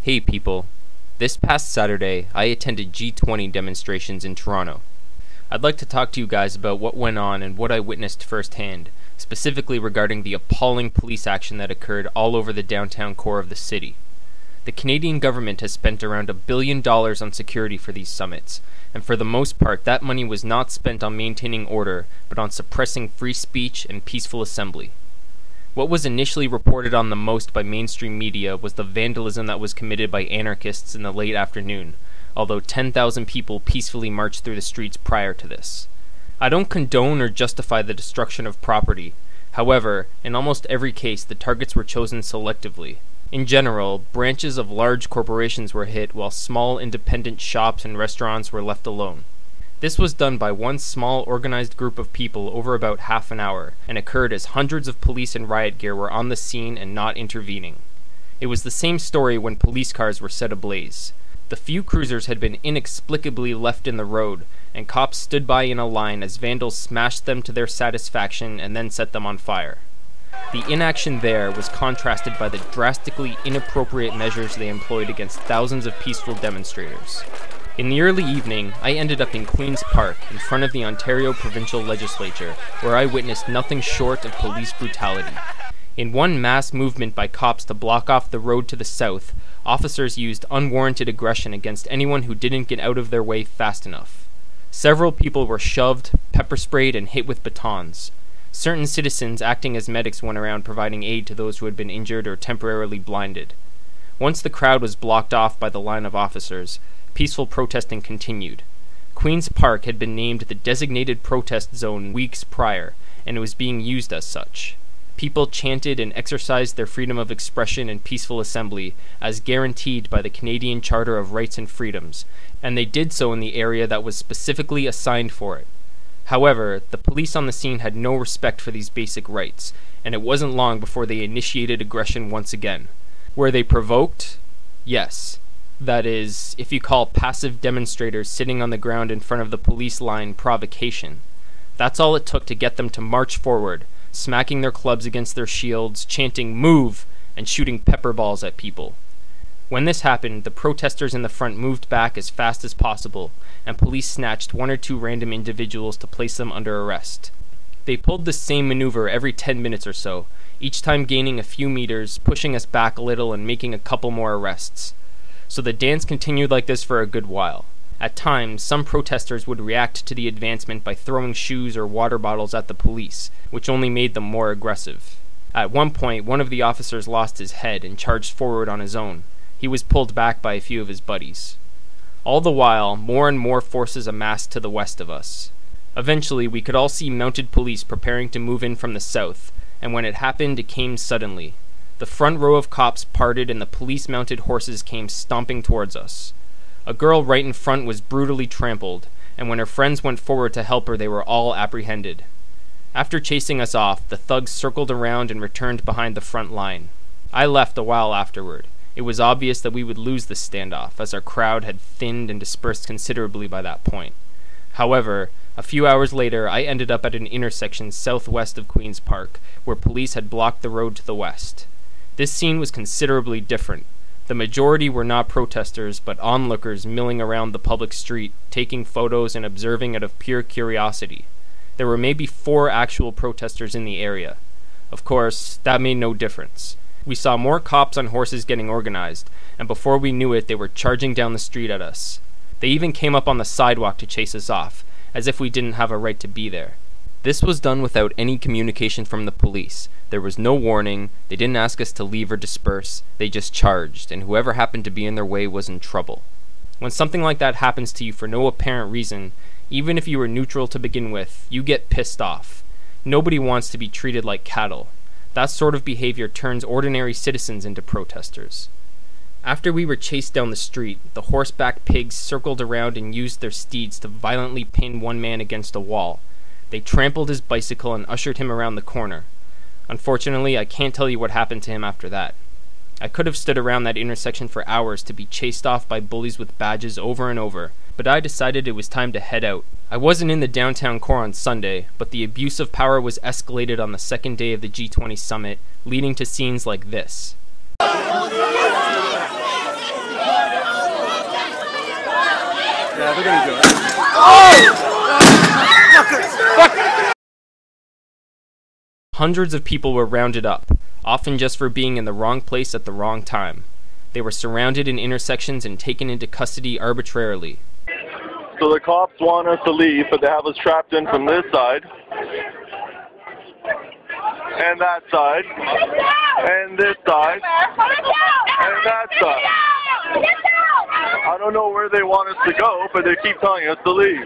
Hey people, this past Saturday I attended G20 demonstrations in Toronto. I'd like to talk to you guys about what went on and what I witnessed firsthand, specifically regarding the appalling police action that occurred all over the downtown core of the city. The Canadian government has spent around $1 billion on security for these summits, and for the most part that money was not spent on maintaining order, but on suppressing free speech and peaceful assembly. What was initially reported on the most by mainstream media was the vandalism that was committed by anarchists in the late afternoon, although 10,000 people peacefully marched through the streets prior to this. I don't condone or justify the destruction of property. However, in almost every case the targets were chosen selectively. In general, branches of large corporations were hit while small independent shops and restaurants were left alone. This was done by one small organized group of people over about half an hour, and occurred as hundreds of police and riot gear were on the scene and not intervening. It was the same story when police cars were set ablaze. The few cruisers had been inexplicably left in the road, and cops stood by in a line as vandals smashed them to their satisfaction and then set them on fire. The inaction there was contrasted by the drastically inappropriate measures they employed against thousands of peaceful demonstrators. In the early evening, I ended up in Queen's Park, in front of the Ontario Provincial Legislature, where I witnessed nothing short of police brutality. In one mass movement by cops to block off the road to the south, officers used unwarranted aggression against anyone who didn't get out of their way fast enough. Several people were shoved, pepper sprayed, and hit with batons. Certain citizens acting as medics went around providing aid to those who had been injured or temporarily blinded. Once the crowd was blocked off by the line of officers, peaceful protesting continued. Queen's Park had been named the designated protest zone weeks prior, and it was being used as such. People chanted and exercised their freedom of expression and peaceful assembly, as guaranteed by the Canadian Charter of Rights and Freedoms, and they did so in the area that was specifically assigned for it. However, the police on the scene had no respect for these basic rights, and it wasn't long before they initiated aggression once again. Were they provoked? Yes. That is, if you call passive demonstrators sitting on the ground in front of the police line provocation. That's all it took to get them to march forward, smacking their clubs against their shields, chanting "Move!" and shooting pepper balls at people. When this happened, the protesters in the front moved back as fast as possible, and police snatched one or two random individuals to place them under arrest. They pulled the same maneuver every 10 minutes or so, each time gaining a few meters, pushing us back a little and making a couple more arrests. So the dance continued like this for a good while. At times, some protesters would react to the advancement by throwing shoes or water bottles at the police, which only made them more aggressive. At one point, one of the officers lost his head and charged forward on his own. He was pulled back by a few of his buddies. All the while, more and more forces amassed to the west of us. Eventually, we could all see mounted police preparing to move in from the south, and when it happened, it came suddenly. The front row of cops parted and the police-mounted horses came stomping towards us. A girl right in front was brutally trampled, and when her friends went forward to help her, they were all apprehended. After chasing us off, the thugs circled around and returned behind the front line. I left a while afterward. It was obvious that we would lose this standoff, as our crowd had thinned and dispersed considerably by that point. However, a few hours later, I ended up at an intersection southwest of Queen's Park, where police had blocked the road to the west. This scene was considerably different. The majority were not protesters, but onlookers milling around the public street, taking photos and observing out of pure curiosity. There were maybe 4 actual protesters in the area. Of course, that made no difference. We saw more cops on horses getting organized, and before we knew it, they were charging down the street at us. They even came up on the sidewalk to chase us off, as if we didn't have a right to be there. This was done without any communication from the police. There was no warning, they didn't ask us to leave or disperse, they just charged, and whoever happened to be in their way was in trouble. When something like that happens to you for no apparent reason, even if you were neutral to begin with, you get pissed off. Nobody wants to be treated like cattle. That sort of behavior turns ordinary citizens into protesters. After we were chased down the street, the horseback pigs circled around and used their steeds to violently pin one man against a wall. They trampled his bicycle and ushered him around the corner. Unfortunately, I can't tell you what happened to him after that. I could have stood around that intersection for hours to be chased off by bullies with badges over and over, but I decided it was time to head out. I wasn't in the downtown core on Sunday, but the abuse of power was escalated on the second day of the G20 summit, leading to scenes like this. Yeah, they're gonna do it. Hundreds of people were rounded up, often just for being in the wrong place at the wrong time. They were surrounded in intersections and taken into custody arbitrarily. So the cops want us to leave, but they have us trapped in from this side, and that side, and this side, and that side. I don't know where they want us to go, but they keep telling us to leave.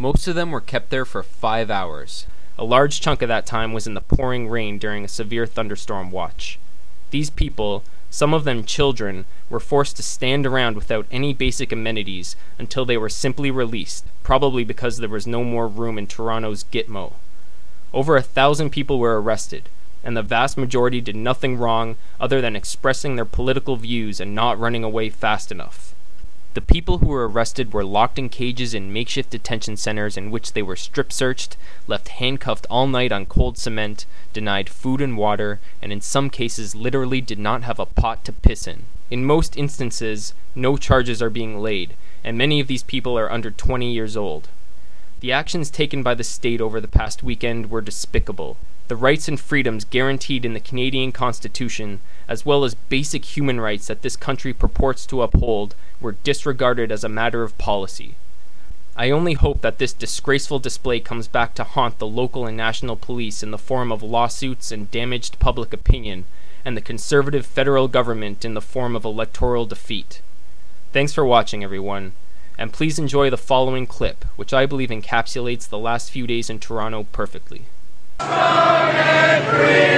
Most of them were kept there for 5 hours. A large chunk of that time was in the pouring rain during a severe thunderstorm watch. These people, some of them children, were forced to stand around without any basic amenities until they were simply released, probably because there was no more room in Toronto's Gitmo. Over 1,000 people were arrested, and the vast majority did nothing wrong other than expressing their political views and not running away fast enough. The people who were arrested were locked in cages in makeshift detention centers in which they were strip-searched, left handcuffed all night on cold cement, denied food and water, and in some cases literally did not have a pot to piss in. In most instances, no charges are being laid, and many of these people are under 20 years old. The actions taken by the state over the past weekend were despicable. The rights and freedoms guaranteed in the Canadian Constitution, as well as basic human rights that this country purports to uphold, were disregarded as a matter of policy. I only hope that this disgraceful display comes back to haunt the local and national police in the form of lawsuits and damaged public opinion, and the conservative federal government in the form of electoral defeat. Thanks for watching, everyone, and please enjoy the following clip, which I believe encapsulates the last few days in Toronto perfectly. Strong and free.